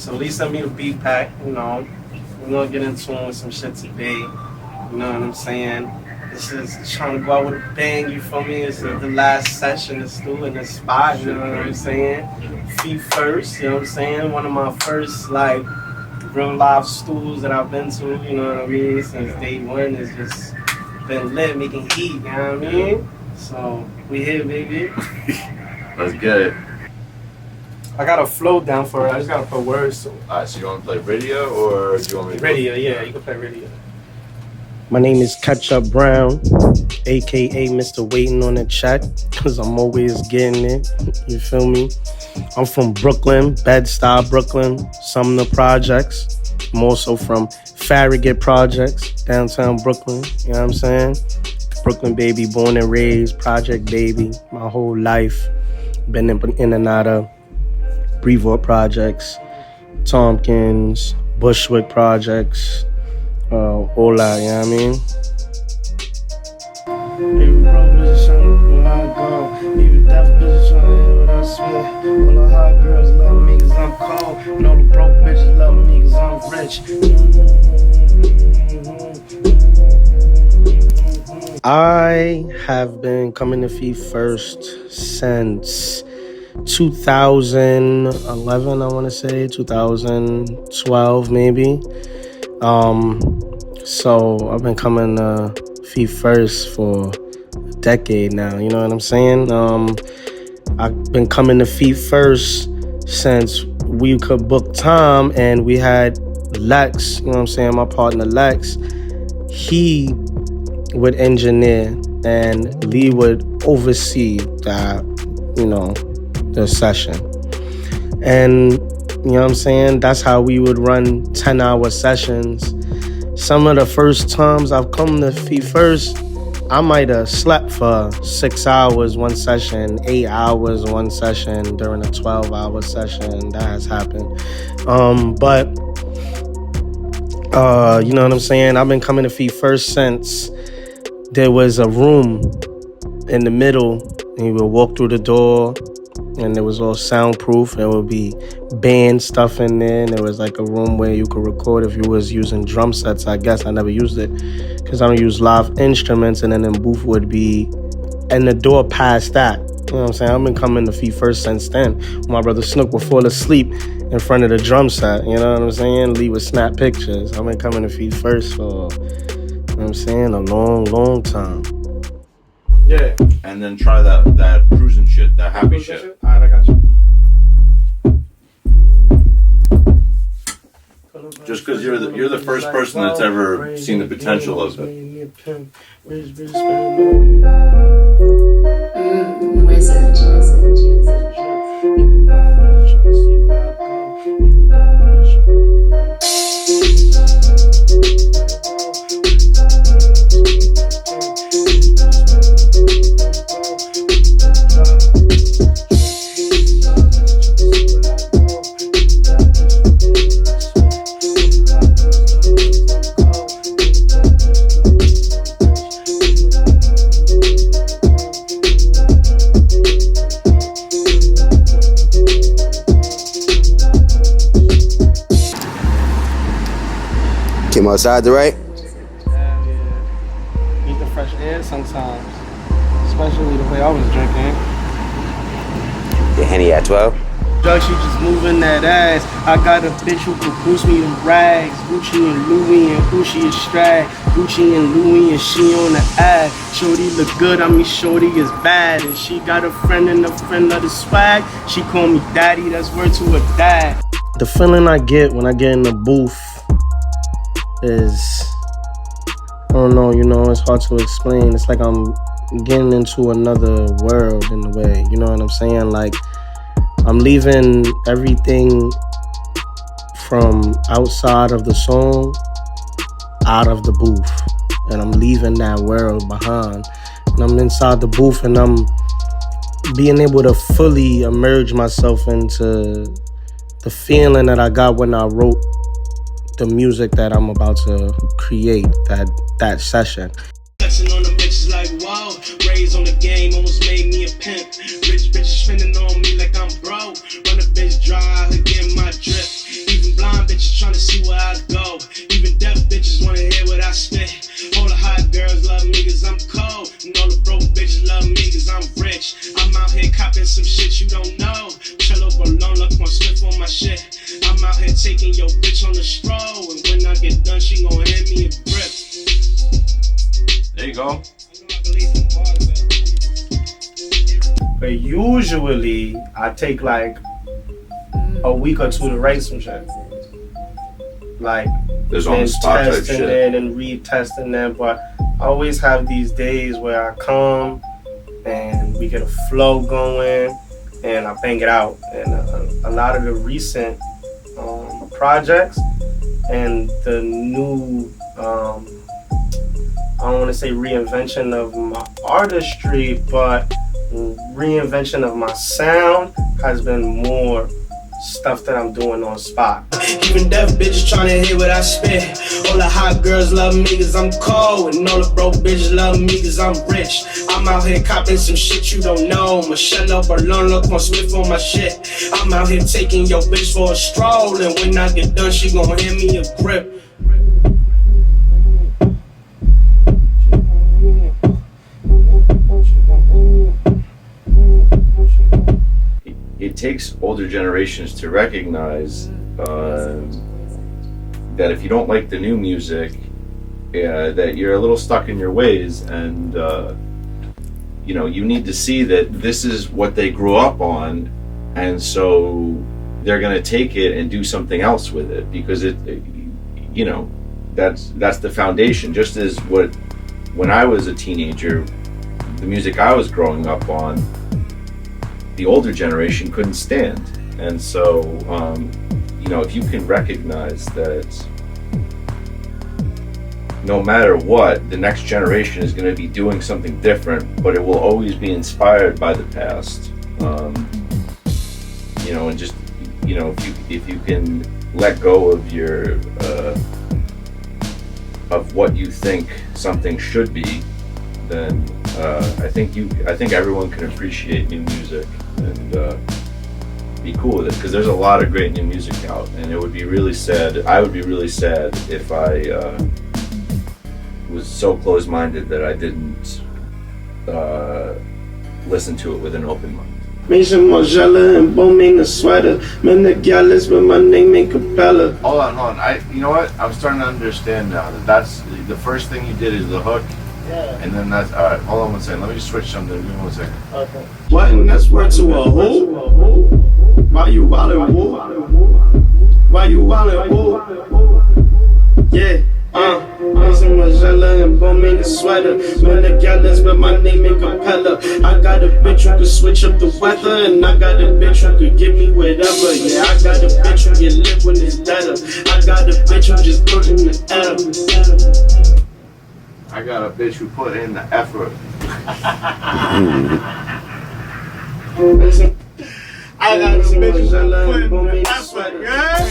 So at least send me the beat pack, you know. We're gonna get into it with some shit today. You know what I'm saying? This is trying to go out with a bang, you feel me? It's the last session, it's still in the spot, you know what I'm saying? Feet first, you know what I'm saying? One of my first, like, real live stools that I've been to, you know what I mean? Since day one, it's just been lit, making heat, you know what I mean? So, we here, baby. Let's get it. I got a flow down for it, I just gotta put words to it. Alright, so you want to play Rydia or do you want me to Rydia, yeah, you can play Rydia. My name is Ketchup Brown, aka Mr. Waiting on the Check, because I'm always getting it, you feel me? I'm from Brooklyn, Bed-Stuy, Brooklyn, Sumner Projects. I'm also from Farragut Projects, downtown Brooklyn, you know what I'm saying? Brooklyn baby, born and raised, project baby, my whole life. Been in and out of Brevoort Projects, Tompkins, Bushwick Projects, all that, you know what I mean? Baby bro, bitch, when I go. Baby deaf bitch, tryna hear what I swear. All the hot girls love me cause I'm cold. And all the broke bitches love me cause I'm rich. I have been coming to Feet First since 2011, I want to say, 2012 maybe. So I've been coming to Feet First for a decade now, you know what I'm saying? I've been coming to Feet First since we could book time, and we had Lex, you know what I'm saying, my partner Lex. He would engineer and Lee would oversee that, you know, the session. And, you know what I'm saying, that's how we would run 10-hour sessions. Some of the first times I've come to Feet First, I might have slept for 6 hours one session, 8 hours one session during a 12-hour session. That has happened. But you know what I'm saying? I've been coming to Feet First since there was a room in the middle, and you would walk through the door, and it was all soundproof. There would be band stuff in there, and there was like a room where you could record if you was using drum sets. I guess I never used it because I don't use live instruments, and then the booth would be and the door past that. You know what I'm saying? I've been coming to Feet First since then. My brother Snook would fall asleep in front of the drum set, you know what I'm saying? Lee would snap pictures. I've been coming to Feet First for, you know what I'm saying, a long, long time. Yeah. And then try that cruising shit, that happy shit. Alright, I got you. Just because you're the first person that's ever seen the potential of it. Came outside the right? Yeah. Need the fresh air sometimes. Especially the way I was drinking. The Henny at 12? Judge, she just moving that ass. I got a bitch who could boost me in rags. Gucci and Louis and Gucci is strag. Gucci and Louis and she on the ad. Shorty look good, I mean shorty is bad. And she got a friend and a friend of the swag. She call me daddy, that's word to her dad. The feeling I get when I get in the booth is, I don't know, you know, it's hard to explain. It's like I'm getting into another world in a way, you know what I'm saying? Like, I'm leaving everything from outside of the song out of the booth, and I'm leaving that world behind, and I'm inside the booth, and I'm being able to fully immerse myself into the feeling that I got when I wrote the music that I'm about to create, that session. On the bitches like wow, raised on the game, almost made me a pimp. Rich bitches spending on me like I'm broke. Run a bitch dry, her get my drip. see where I go. Even deaf bitches wanna hear what I spit. All the hot girls love me cause I'm cold. And all the broke bitches love me cause I'm rich. I'm out here copping some shit you don't know. Cello Bolon, look on Smith on my shit. I'm out here taking your bitch on the stroll. And when I get done, she gon' hand me a grip. There you go. But usually, I take like a week or two to write some shit. Like, There's on the spot type testing shit. it and retesting it. But I always have these days where I come and we get a flow going and I bang it out. And a lot of the recent projects and the new, I don't want to say reinvention of my artistry, but reinvention of my sound has been more stuff that I'm doing on spot. Even deaf bitches tryna hear what I spit. All the hot girls love me cause I'm cold. And all the broke bitches love me cause I'm rich. I'm out here copping some shit you don't know. Michelle Balloon, look on Smith on my shit. I'm out here taking your bitch for a stroll. And when I get done, she gon' hand me a grip. It takes older generations to recognize that if you don't like the new music, that you're a little stuck in your ways, and you know, you need to see that this is what they grew up on, and so they're gonna take it and do something else with it, because you know, that's the foundation. Just as when I was a teenager, the music I was growing up on, the older generation couldn't stand. And so, you know, if you can recognize that no matter what, the next generation is going to be doing something different, but it will always be inspired by the past. You know, and just, you know, if you can let go of your of what you think something should be, then I think everyone can appreciate new music and be cool with it, because there's a lot of great new music out, and it would be really sad. I would be really sad if I was so closed-minded that I didn't listen to it with an open mind. Mason Margella and Bowman a sweater. Man, the gallus with my name in Capella. Hold on. You know what? I'm starting to understand now. That's the first thing you did is the hook. Yeah. And then that's, all right, hold on one second. Let me just switch something. Give me 1 second. Okay. What? And that's word to a who? Why you wildin' woo? Why you wildin' woo? Yeah. Mason Margella and Bowman a sweater. Man, the gallus with my name in Capella. I got a bitch who could switch up the weather, and I got a bitch who could give me whatever. Yeah, I got a bitch who get lit when it's better. I got a bitch who just put in the air. I got a bitch who put in the effort. I got a bitch who put in the effort, yeah?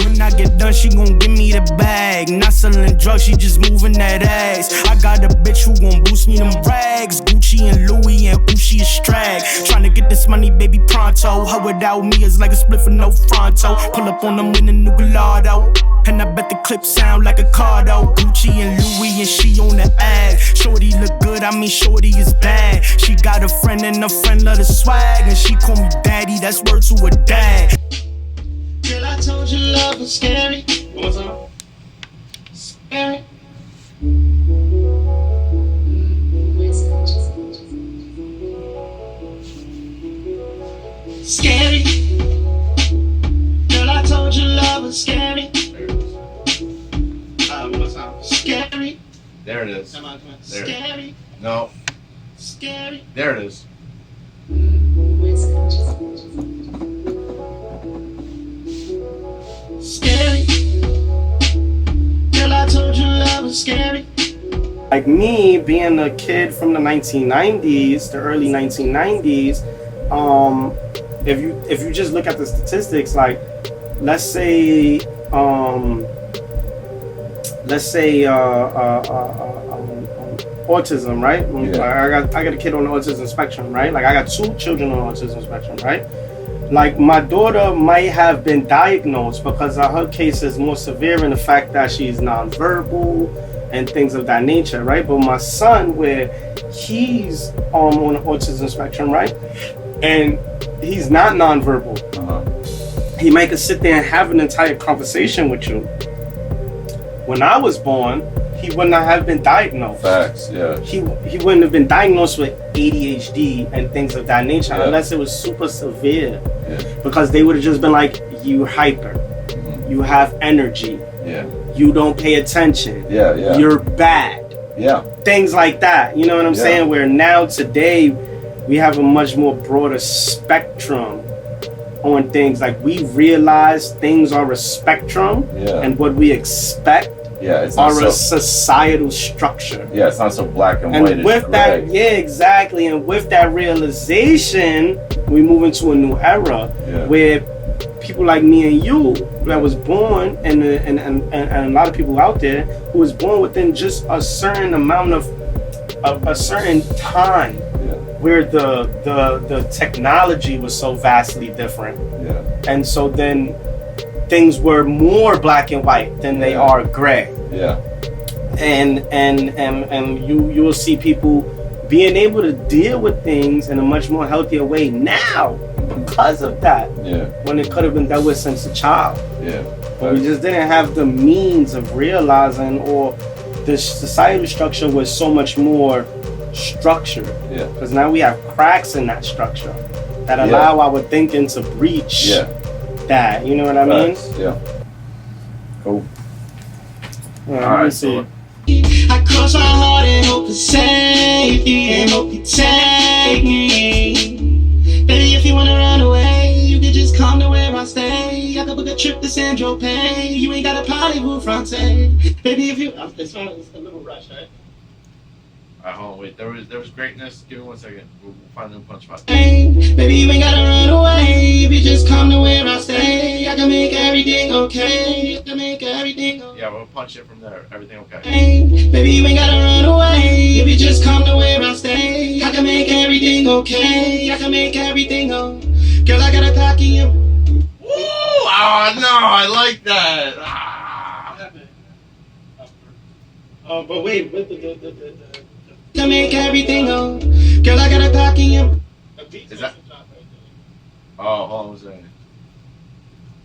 When I get done, she gon' give me the bag. Not selling drugs, she just moving that ass. I got a bitch who gon' boost me them rags. Gucci and Louis and Uchi is strag. Tryna get this money, baby, pronto. Her without me is like a split for no fronto. Pull up on them in a new Gallardo. And I bet the clip sound like a Cardo. Gucci and Louis and she on the ad. Shorty look good, I mean shorty is bad. She got a friend and a friend love the swag. And she call me daddy, that's word to a dad. Girl, I told you love was scary. What's up? Scary. Scary. Girl, I told you love was scary. What's up? Scary. There it is. Come on. There. Scary. No. Scary. There it is. Scary. Girl, I told you love was scary. Like me, being a kid from the 1990s, the early 1990s, if you just look at the statistics, like let's say autism, right? Yeah. I got a kid on the autism spectrum, right? Like I got 2 children on the autism spectrum, right? like my daughter might have been diagnosed because her case is more severe in the fact that she's nonverbal and things of that nature, right? But my son, where he's on the autism spectrum, right, and he's not nonverbal, he might sit there and have an entire conversation with you. When I was born, he would not have been diagnosed. Facts, yeah. He wouldn't have been diagnosed with ADHD and things of that nature unless it was super severe. Yeah. Because they would have just been like, you hyper, you have energy, you don't pay attention, you're bad. Things like that, you know what I'm saying? Where now today we have a much more broader spectrum on things. Like we realize things are a spectrum and what we expect it's not a societal structure. It's not so black and white. And with that, exactly. And with that realization, we move into a new era where people like me and you that was born and a lot of people out there who was born within just a certain amount of a certain time where the technology was so vastly different. And so then things were more black and white than they are gray. And you will see people being able to deal with things in a much more healthier way now because of that. When it could have been dealt with since a child. But we just didn't have the means of realizing, or the societal structure was so much more structured. Because now we have cracks in that structure that allow our thinking to breach that. You know what I mean? Cool. All right, see. I cross my heart and hope for safety and hope you take me. Baby, if you wanna run away, you can just come to where I stay. I could book a trip to San Tropez. You ain't got a party-vous français. Baby, if you... It's a little rush, right? Alright, hold on, wait. There was greatness. Give me 1 second. We'll find a new punch spot. Baby, you ain't gotta run away. If you just come to where I stay, I can make everything okay. I can make everything okay. Yeah, we'll punch it from there. Everything okay. Baby, you ain't gotta run away. If you just come to where I stay, I can make everything okay. I can make everything okay. Girl, I got a cocky and... Ooh! Oh, no, I like that. But wait, to make everything go. Girl, I got a cocky and... Is that... Oh, hold on, what's that?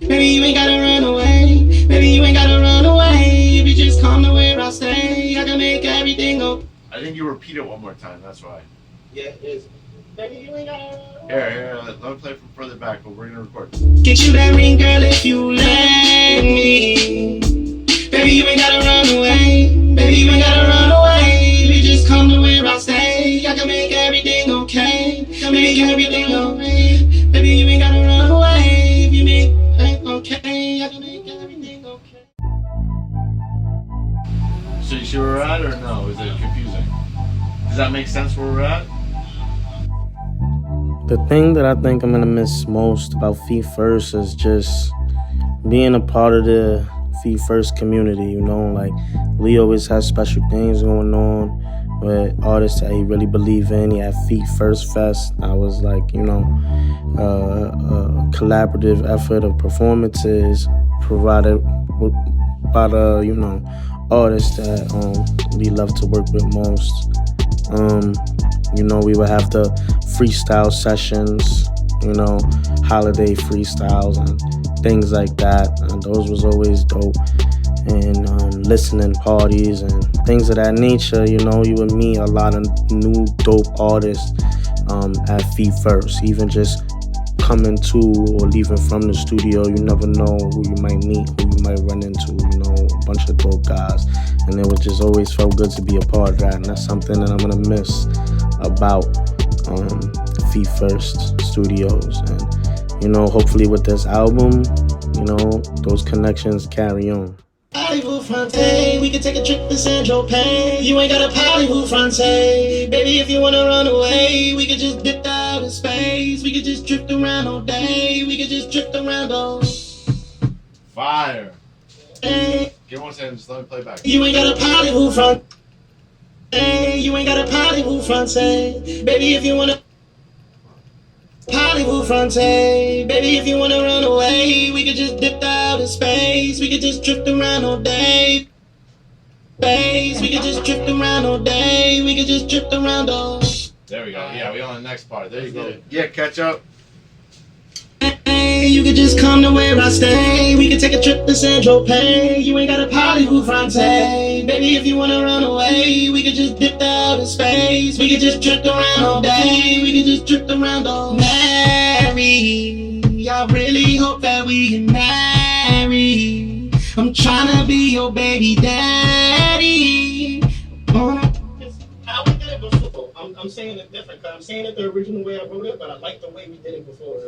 Baby, you ain't gotta run away. Baby, you ain't gotta run away. If you just come to where I stay, I can make everything go. I think you repeat it one more time, that's why. Yeah, it is. Baby, you ain't gotta run away. Here, let me play from further back, but we're gonna record. Get you that ring, girl, if you let me. Baby, you ain't gotta run away. Baby, you ain't gotta run away. If you just come to where I stay, I can make everything okay. I can make everything okay. Baby, you ain't gotta run away. If you make it okay, I can make everything okay. So you see where we're at, or no? Is it confusing? Does that make sense where we're at? The thing that I think I'm gonna miss most about Feet First is just being a part of the Feet First community, you know, like Lee always has special things going on with artists that he really believe in. He had Feet First Fest. I was like, you know, a collaborative effort of performances provided by the, you know, artists that we love to work with most. You know, we would have the freestyle sessions, you know, holiday freestyles and things like that. And those was always dope. And listening parties and things of that nature, you know, you would meet a lot of new dope artists at Feet First. Even just coming to or leaving from the studio, you never know who you might meet, who you might run into, you know, a bunch of dope guys. And it was just always felt good to be a part of that. And that's something that I'm gonna miss about Feet First Studios. And, you know, hopefully with this album, you know, those connections carry on. Party-vous français, we can take a trip to San Tropez. You ain't got a party-vous français. Baby, if you wanna run away, we could just dip out in space. We could just drift around all day. We could just drift around all Fire. day. Give 1 second, just let me play back. You ain't got a party-vous français. You ain't got a party-vous français. Baby, if you wanna... Hollywood Fronte, baby, if you wanna run away, we could just dip out in space. We could just drift around all day. We could just drift around all day. We could just drift around all. There we go. Yeah, we on the next part. There you go. Yeah, Ketchup. You could just come to where I stay. We could take a trip to Saint-Tropez. You ain't got a Hollywood Fronte. Baby, if you wanna run away, we could just dip out in space. We could just drift around all day. We could just drift around all married. I really hope that we get married. I'm tryna be your baby daddy. How we did it before. I'm saying it different because I'm saying it the original way I wrote it, but I like the way we did it before.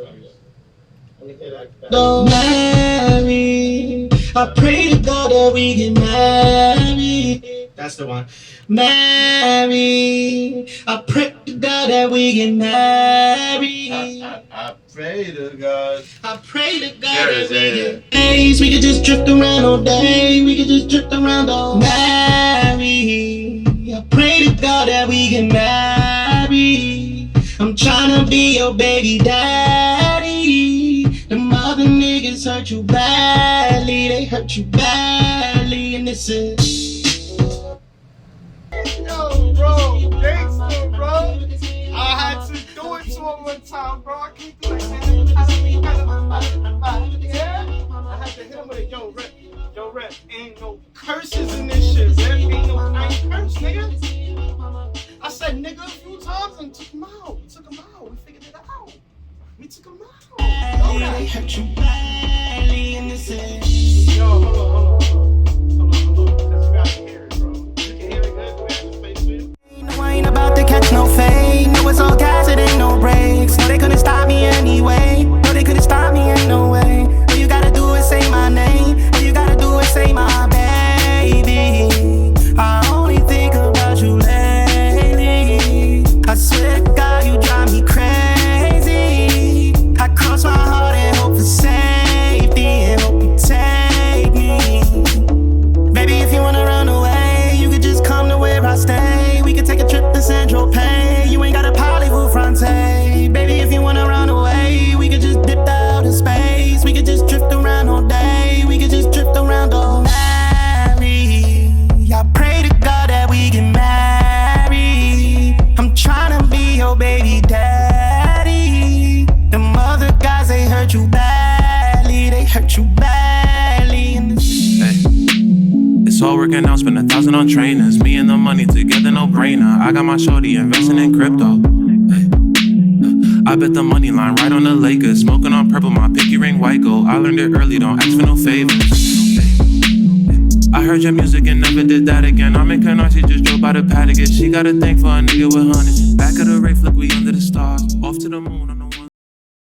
Don't marry. I pray to God that we get married. That's the one. Marry. I pray to God that we get married. I pray to God. I pray to God that we get days. We could just drift around all day. We could just drift around all married. I pray to God that we get married. I'm tryna be your baby daddy. Them other niggas hurt you badly. They hurt you badly. And this is Yo, bro, gangster, bro. I had to do it to him one time, bro. I can't do it, man. Yeah? I had to hit him with a yo, rep, ain't no curses in this shit, man. Ain't no kind curse, nigga. I said nigga a few times and took him out. We took him out. We figured it out. We took him out. they hurt you badly. And this is Yo, hold on. Because you gotta hear it, bro. You can hear it good. We have to face with it. no, I ain't about to catch no fade. No, it's all gas, it ain't no brakes. No, they couldn't stop me anyway. No, they couldn't stop me, ain't no way. All you gotta do is say my name. All you gotta do is say my baby. I only think about you lately. I swear to God, you drive me crazy. I cross my heart and hope for safety and hope you take me. Baby, if you wanna run away, you could just come to where I stay. We could take a trip to Saint-Tropez. You ain't got a Hollywood Fronte. Baby, if you wanna run away, we could just dip out in space. We could just drift around all day. We could just drift around all night. I pray to God that we get married. I'm tryna be your baby daddy. Them other guys, they hurt you badly. They hurt you badly. Hey. It's all working out, spend 1,000 on trainers. Me and the money together, no brainer. I got my shorty investing in crypto. Hey. I bet the money line right on the Lakers. Smoking on purple, my pinky ring white gold. I learned it early, don't ask for no favors. I heard your music and never did that again. I'm in Canarsie, just drove by the pad again. She got a thing for a nigga with hundreds. Back of the Wraith, look, we under the stars. Off to the moon.